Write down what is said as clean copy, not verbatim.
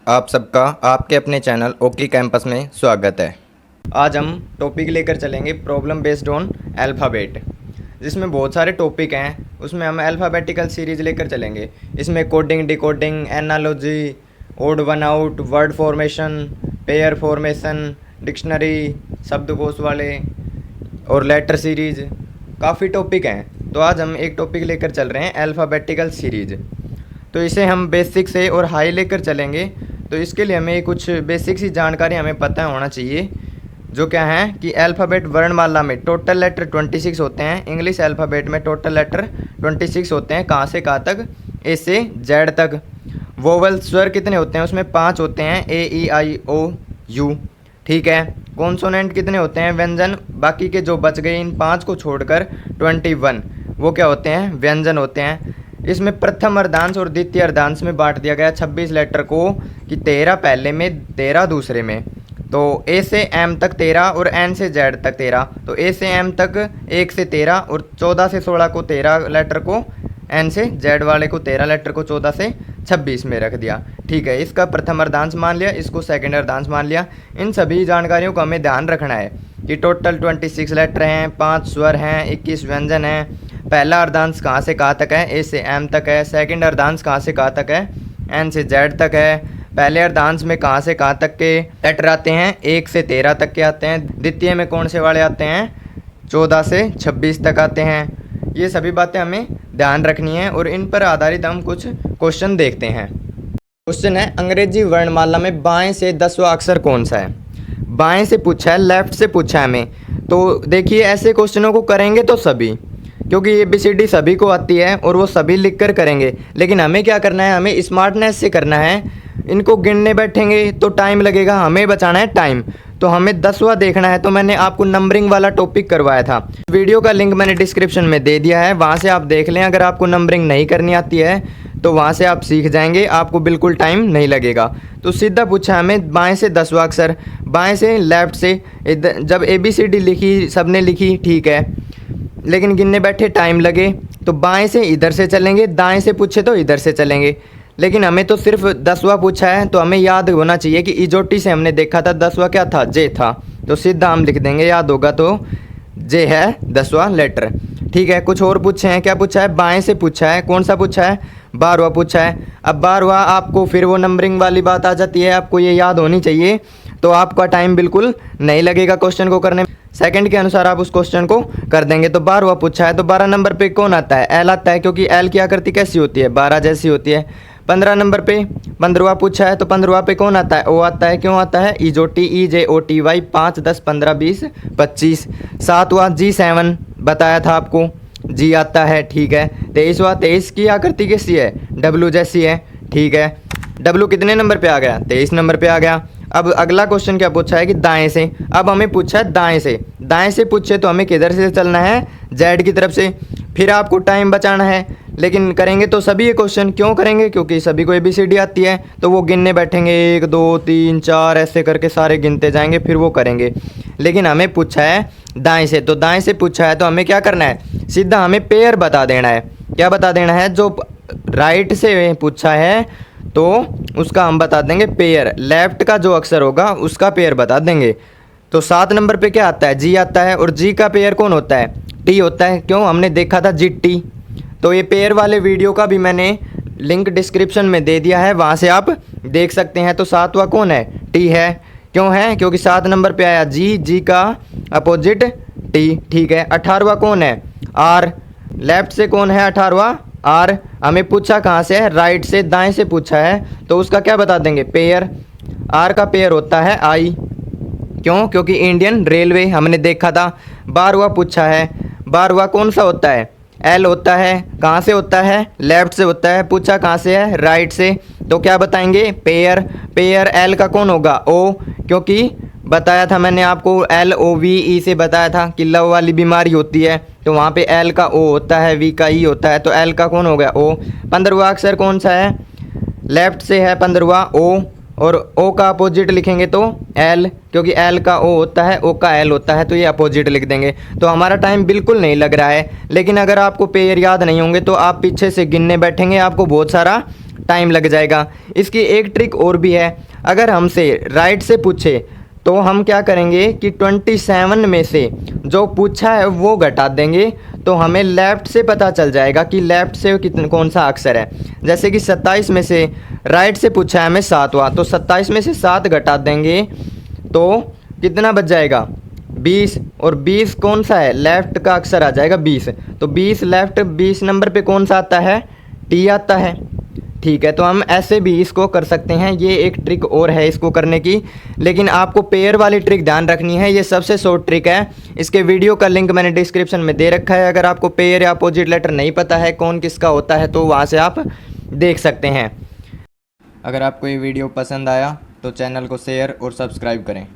आप सबका आपके अपने चैनल ओके कैंपस में स्वागत है। आज हम टॉपिक लेकर चलेंगे प्रॉब्लम बेस्ड ऑन अल्फ़ाबेट, जिसमें बहुत सारे टॉपिक हैं। उसमें हम अल्फ़ाबेटिकल सीरीज़ लेकर चलेंगे। इसमें coding, decoding, analogy, odd one out, word formation, pair formation, dictionary, शब्दकोश वाले और लेटर सीरीज़, काफ़ी टॉपिक हैं। तो आज हम एक टॉपिक लेकर चल रहे हैं अल्फ़ाबेटिकल सीरीज़। तो इसे हम बेसिक से और हाई लेकर चलेंगे। तो इसके लिए हमें कुछ बेसिक सी जानकारी हमें पता होना चाहिए, जो क्या है कि अल्फ़ाबेट वर्णमाला में टोटल लेटर 26 होते हैं। इंग्लिश अल्फ़ाबेट में टोटल लेटर 26 होते हैं। कहाँ से कहाँ तक? ए से जेड तक। वोवल स्वर कितने होते हैं? उसमें 5 होते हैं, ए ई आई ओ यू। ठीक है। कॉन्सोनेंट कितने होते हैं? व्यंजन। बाकी के जो बच गए इन 5 को छोड़कर 21 वो क्या होते हैं? व्यंजन होते हैं। इसमें प्रथम अर्धांश और द्वितीय अर्धांश में बांट दिया गया 26 लेटर को, कि 13 पहले में, 13 दूसरे में। तो ए से एम तक 13 और एन से जेड तक 13। तो ए से एम तक 1 से 13 और 14 से 16 को 13 लेटर को, एन से जेड वाले को 13 लेटर को 14 से 26 में रख दिया। ठीक है। इसका प्रथम अर्धांश मान लिया, इसको सेकंड अर्धांश मान लिया। इन सभी जानकारियों को हमें ध्यान रखना है कि टोटल 26 लेटर हैं, 5 स्वर हैं, 21 व्यंजन हैं। पहला अर्धांश कहाँ से कहाँ तक है? ए से एम तक है। सेकंड अर्धांश कहाँ से कहाँ तक है? एन से जेड तक है। पहले अर्धांश में कहाँ से कहाँ तक के लेटर आते हैं? 1 से 13 तक के आते हैं। द्वितीय में कौन से वाले आते हैं? 14 से 26 तक आते हैं। ये सभी बातें हमें ध्यान रखनी है और इन पर आधारित हम कुछ क्वेश्चन देखते हैं। क्वेश्चन है, अंग्रेजी वर्णमाला में बाएं से 10वां अक्षर कौन सा है? बाएं से पूछा है, लेफ्ट से पूछा है हमें। तो देखिए, ऐसे क्वेश्चनों को करेंगे तो सभी, क्योंकि ABCD सभी को आती है और वो सभी लिख कर करेंगे। लेकिन हमें क्या करना है? हमें स्मार्टनेस से करना है। इनको गिनने बैठेंगे तो टाइम लगेगा, हमें बचाना है टाइम। तो हमें 10वां देखना है। तो मैंने आपको नंबरिंग वाला टॉपिक करवाया था। वीडियो का लिंक मैंने डिस्क्रिप्शन में दे दिया है, वहाँ से आप देख लें। अगर आपको नंबरिंग नहीं करनी आती है तो वहाँ से आप सीख जाएंगे, आपको बिल्कुल टाइम नहीं लगेगा। तो सीधा पूछा हमें बाएं से 10वां अक्षर, बाएं से लेफ्ट से। जब ABCD लिखी, सबने लिखी, ठीक है, लेकिन गिनने बैठे टाइम लगे, तो बाएं से इधर से चलेंगे, दाएं से पूछे तो इधर से चलेंगे। लेकिन हमें तो सिर्फ 10वां पूछा है, तो हमें याद होना चाहिए कि इजोटी से हमने देखा था 10वां क्या था? जे था। तो सीधा हम लिख देंगे, याद होगा। तो जे है 10वां लेटर। ठीक है। कुछ और पूछे हैं। क्या पूछा है? बाएं से पूछा है। कौन सा पूछा है? 12वां पूछा है। अब 12वां आपको फिर वो नंबरिंग वाली बात आ जाती है, आपको ये याद होनी चाहिए। तो आपका टाइम बिल्कुल नहीं लगेगा क्वेश्चन को करने में। सेकंड के अनुसार आप उस क्वेश्चन को कर देंगे। तो 12वां पूछा है, तो 12 नंबर पे कौन आता है? एल आता है, क्योंकि एल की आकृति कैसी होती है? 12 जैसी होती है। 15 नंबर पे 15वां पूछा है, तो 15वां पे कौन आता है? ओ आता है। क्यों आता है? इजोटी, EJOTY, 5, 10, 15, 20, 25। 7वां G7 बताया था आपको, जी आता है। ठीक है। 23वां, 23 की आकृति कैसी है? W जैसी है। ठीक है। W कितने नंबर पे आ गया? 23 नंबर पे आ गया। अब अगला क्वेश्चन क्या पूछा है कि दाएं से। अब हमें पूछा है दाएं से। दाएं से पूछे तो हमें किधर से चलना है? जेड की तरफ से। फिर आपको टाइम बचाना है, लेकिन करेंगे तो सभी ये क्वेश्चन। क्यों करेंगे? क्योंकि सभी को ABCD आती है। तो वो गिनने बैठेंगे, 1 2 3 4 ऐसे करके सारे गिनते जाएंगे, फिर वो करेंगे। लेकिन हमें पूछा है दाएं से। तो दाएं से पूछा है तो हमें क्या करना है? सीधा हमें पेयर बता देना है। क्या बता देना है? जो राइट से पूछा है तो उसका हम बता देंगे पेयर। लेफ्ट का जो अक्षर होगा उसका पेयर बता देंगे। तो 7 नंबर पे क्या आता है? जी आता है। और जी का पेयर कौन होता है? टी होता है। क्यों? हमने देखा था GT। तो ये पेयर वाले वीडियो का भी मैंने लिंक डिस्क्रिप्शन में दे दिया है, वहाँ से आप देख सकते हैं। तो 7वां कौन है? टी है। क्यों है? क्योंकि 7 नंबर पे आया जी, जी का अपोजिट टी। ठीक है। 18वां कौन है? आर। लेफ्ट से कौन है 18वां? आर। हमें पूछा कहाँ से है? राइट से। दाएं से पूछा है तो उसका क्या बता देंगे? पेयर। आर का पेयर होता है आई। क्यों? क्योंकि इंडियन रेलवे हमने देखा था। 12वां पूछा है। 12वां कौन सा होता है? एल होता है। कहाँ से होता है? लेफ्ट से होता है। पूछा कहाँ से है? राइट से। तो क्या बताएंगे? पेयर। पेयर एल का कौन होगा? ओ, क्योंकि बताया था मैंने आपको, LOVE से बताया था कि लव वाली बीमारी होती है, तो वहाँ पे एल का ओ होता है, वी का ई होता है। तो एल का कौन हो गया? ओ। 15वां अक्षर कौन सा है? लेफ्ट से है 15वां ओ, और ओ का अपोजिट लिखेंगे तो एल, क्योंकि एल का ओ होता है, ओ का एल होता है, तो ये अपोजिट लिख देंगे। तो हमारा टाइम बिल्कुल नहीं लग रहा है। लेकिन अगर आपको पेयर याद नहीं होंगे तो आप पीछे से गिनने बैठेंगे, आपको बहुत सारा टाइम लग जाएगा। इसकी एक ट्रिक और भी है, अगर हमसे राइट से पूछे तो हम क्या करेंगे कि 27 में से जो पूछा है वो घटा देंगे, तो हमें लेफ़्ट से पता चल जाएगा कि लेफ़्ट से कौन सा अक्षर है। जैसे कि 27 में से राइट से पूछा है हमें 7 हुआ, तो 27 में से 7 घटा देंगे तो कितना बच जाएगा 20, और 20 कौन सा है, लेफ़्ट का अक्षर आ जाएगा 20, तो 20 लेफ़्ट 20 नंबर पे कौन सा आता है, टी आता है। ठीक है, तो हम ऐसे भी इसको कर सकते हैं। ये एक ट्रिक और है इसको करने की, लेकिन आपको पेयर वाली ट्रिक ध्यान रखनी है, ये सबसे शॉर्ट ट्रिक है। इसके वीडियो का लिंक मैंने डिस्क्रिप्शन में दे रखा है, अगर आपको पेयर या अपोजिट लेटर नहीं पता है कौन किसका होता है तो वहाँ से आप देख सकते हैं। अगर आपको ये वीडियो पसंद आया तो चैनल को शेयर और सब्सक्राइब करें।